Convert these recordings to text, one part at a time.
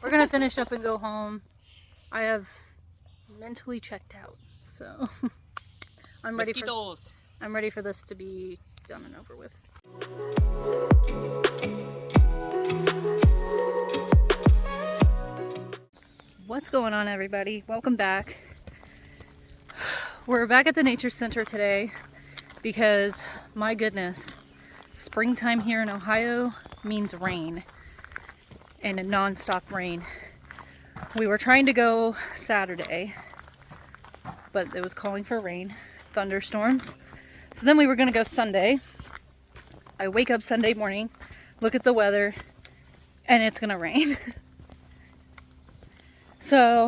We're gonna finish up and go home. I have mentally checked out, so I'm ready for this to be done and over with. What's going on, everybody? Welcome back. We're back at the Nature Center today because, my goodness, springtime here in Ohio means rain, and a non-stop rain. We were trying to go Saturday, but it was calling for rain, thunderstorms. So then we were going to go Sunday. I wake up Sunday morning, look at the weather, and it's going to rain. So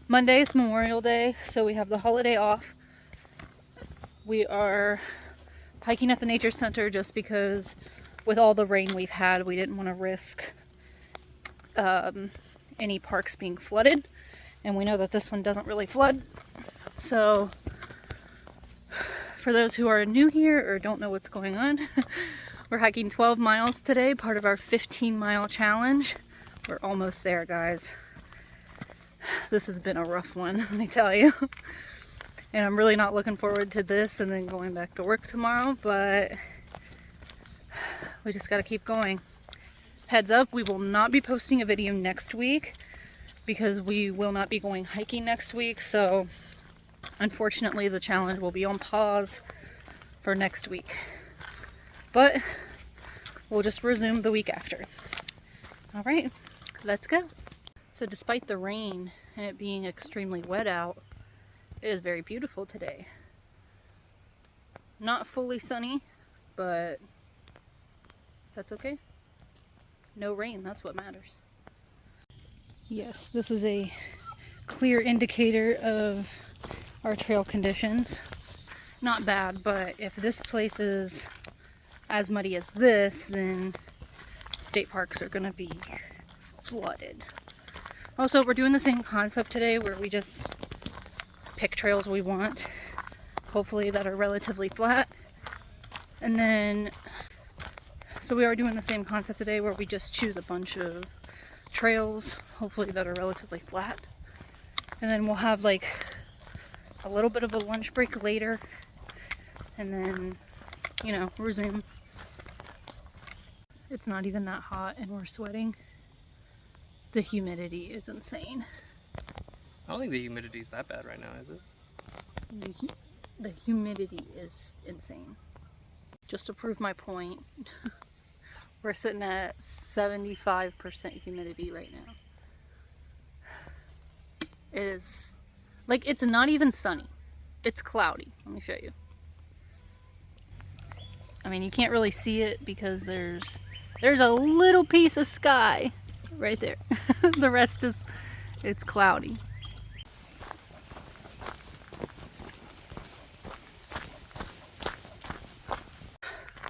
Monday is Memorial Day, so we have the holiday off. We are hiking at the Nature Center just because with all the rain we've had, we didn't want to risk any parks being flooded. And we know that this one doesn't really flood. So for those who are new here or don't know what's going on, we're hiking 12 miles today, part of our 15-mile challenge. We're almost there, guys. This has been a rough one, let me tell you. And I'm really not looking forward to this and then going back to work tomorrow, but we just gotta keep going. Heads up, we will not be posting a video next week because we will not be going hiking next week, so unfortunately the challenge will be on pause for next week. But we'll just resume the week after. All right, let's go. So despite the rain and it being extremely wet out, it is very beautiful today. Not fully sunny, but that's okay. No rain, that's what matters. Yes, this is a clear indicator of our trail conditions. Not bad, but if this place is as muddy as this, then state parks are gonna be flooded. Also, we're doing the same concept today where we just pick trails we want, hopefully that are relatively flat. And then, so we are doing the same concept today where we just choose a bunch of trails, hopefully that are relatively flat. And then we'll have like a little bit of a lunch break later, and then, you know, resume. It's not even that hot and we're sweating. The humidity is insane. I don't think the humidity is that bad right now, is it? The humidity is insane. Just to prove my point, we're sitting at 75% humidity right now. It is, like, it's not even sunny. It's cloudy. Let me show you. I mean, you can't really see it because there's a little piece of sky right there. The rest is, it's cloudy.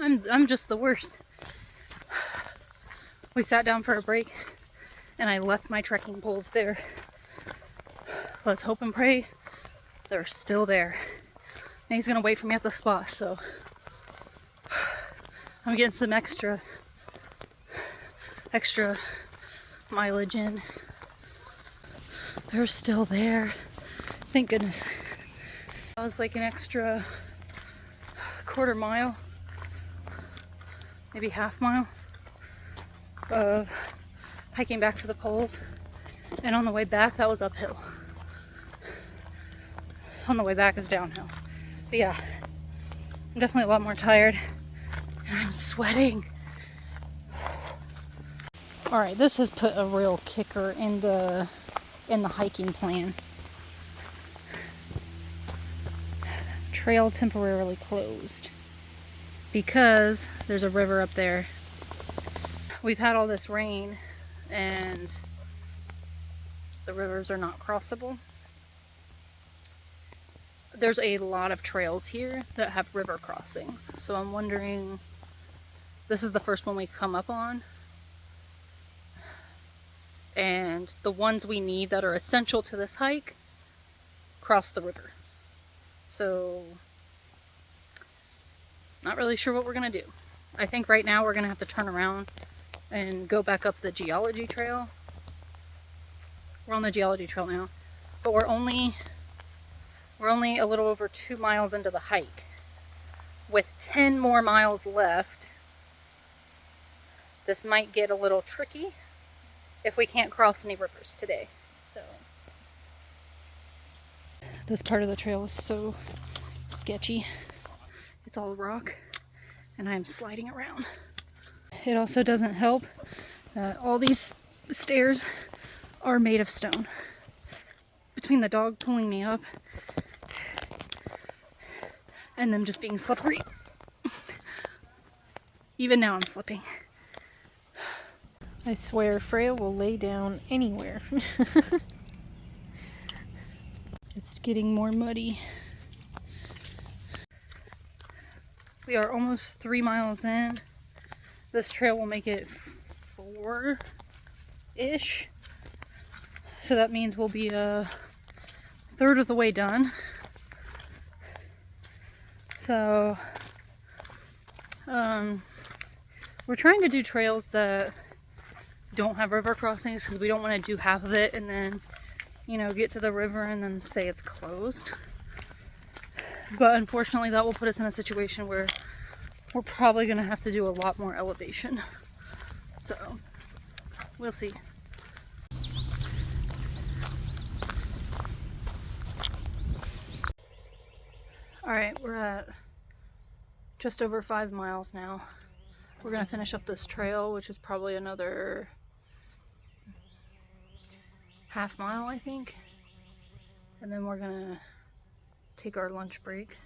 I'm just the worst. We sat down for a break and I left my trekking poles there. Let's hope and pray they're still there. And he's gonna wait for me at the spot, so I'm getting some extra mileage in. They're still there. Thank goodness. That was like an extra quarter mile, maybe half mile of hiking back for the poles. And on the way back, that was uphill. On the way back is downhill. But yeah, I'm definitely a lot more tired. And I'm sweating. All right, this has put a real kicker in the hiking plan. Trail temporarily closed because there's a river up there. We've had all this rain and the rivers are not crossable. There's a lot of trails here that have river crossings, so I'm wondering, this is the first one we come up on. And the ones we need that are essential to this hike cross the river. So, not really sure what we're going to do. I think right now we're going to have to turn around and go back up the geology trail We're on the geology trail now, but we're only a little over 2 miles into the hike. With 10 more miles left, this might get a little tricky if we can't cross any rivers today. So this part of the trail is so sketchy. It's all rock and I'm sliding around. It also doesn't help that all these stairs are made of stone. Between the dog pulling me up and them just being slippery. Even now I'm slipping. I swear Freya will lay down anywhere. It's getting more muddy. We are almost 3 miles in. This trail will make it 4-ish. So that means we'll be a third of the way done. So we're trying to do trails that don't have river crossings because we don't want to do half of it and then, you know, get to the river and then say it's closed. But unfortunately that will put us in a situation where we're probably going to have to do a lot more elevation. So we'll see. Alright, we're at just over 5 miles now. We're going to finish up this trail, which is probably another half mile, I think. And then we're going to take our lunch break.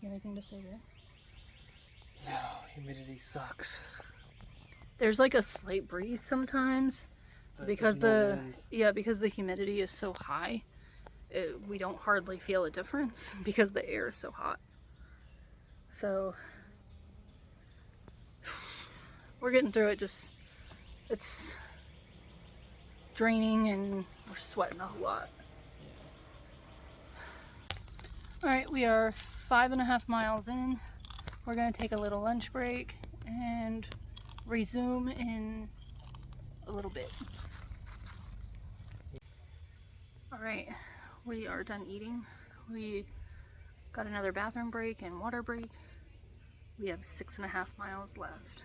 You have anything to say there? No, humidity sucks. There's like a slight breeze sometimes because the humidity is so high. We don't hardly feel a difference because the air is so hot. So we're getting through it. Just it's draining and we're sweating a lot. Alright, we are 5.5 miles in. We're gonna take a little lunch break and resume in a little bit. Alright, we are done eating. We got another bathroom break and water break. We have 6.5 miles left.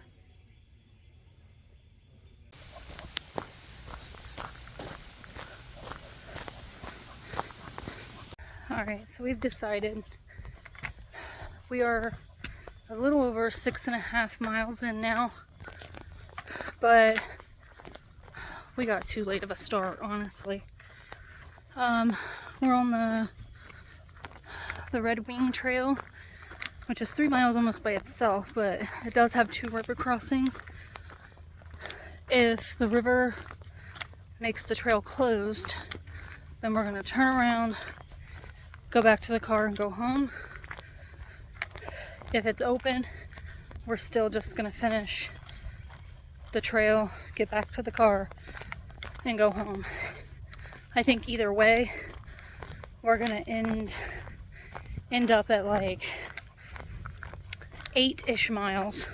Alright, so we've decided we are a little over 6.5 miles in now, but we got too late of a start, honestly. We're on the Red Wing Trail, which is 3 miles almost by itself, but it does have 2 river crossings. If the river makes the trail closed, then we're going to turn around, go back to the car and go home. If it's open, we're still just going to finish the trail, get back to the car, and go home. I think either way, we're going to end up at like 8-ish miles.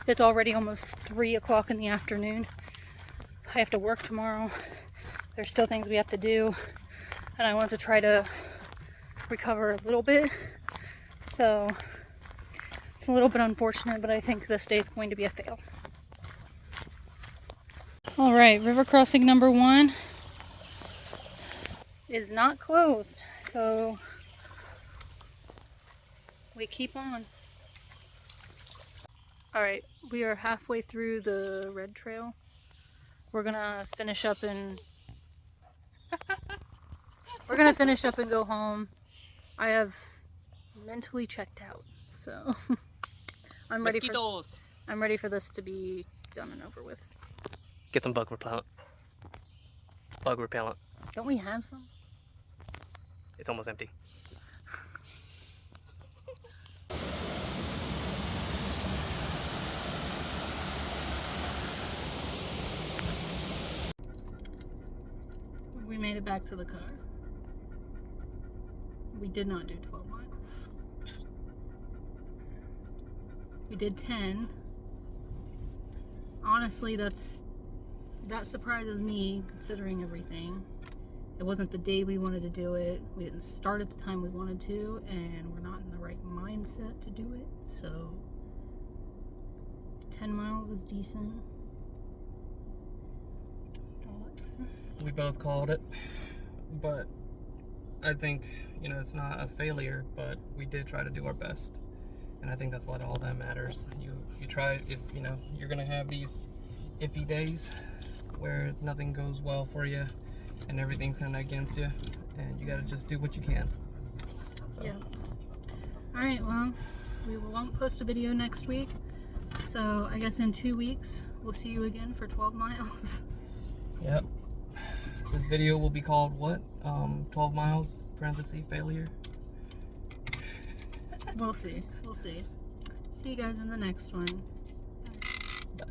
It's already almost 3 o'clock in the afternoon. I have to work tomorrow. There's still things we have to do, and I want to try to recover a little bit. So it's a little bit unfortunate, but I think this day is going to be a fail. Alright, river crossing number 1 is not closed, so we keep on. Alright, we are halfway through the red trail. We're gonna finish up and go home. I have mentally checked out, so I'm ready for this to be done and over with. Get some bug repellent. Bug repellent. Don't we have some? It's almost empty. We made it back to the car. We did not do 12 miles. We did 10. Honestly, that's that surprises me considering everything. It wasn't the day we wanted to do it. We didn't start at the time we wanted to, and we're not in the right mindset to do it. So 10 miles is decent. Thoughts? We both called it, but I think, you know, it's not a failure, but we did try to do our best. And I think that's what all that matters. You try, if you know, you're gonna have these iffy days where nothing goes well for you and everything's kind of against you, and you gotta just do what you can. So. Yeah. Alright, well, we won't post a video next week. So I guess in 2 weeks, we'll see you again for 12 miles. Yep. This video will be called what? 12 miles, parenthesis, failure. We'll see. We'll see. See you guys in the next one. Bye.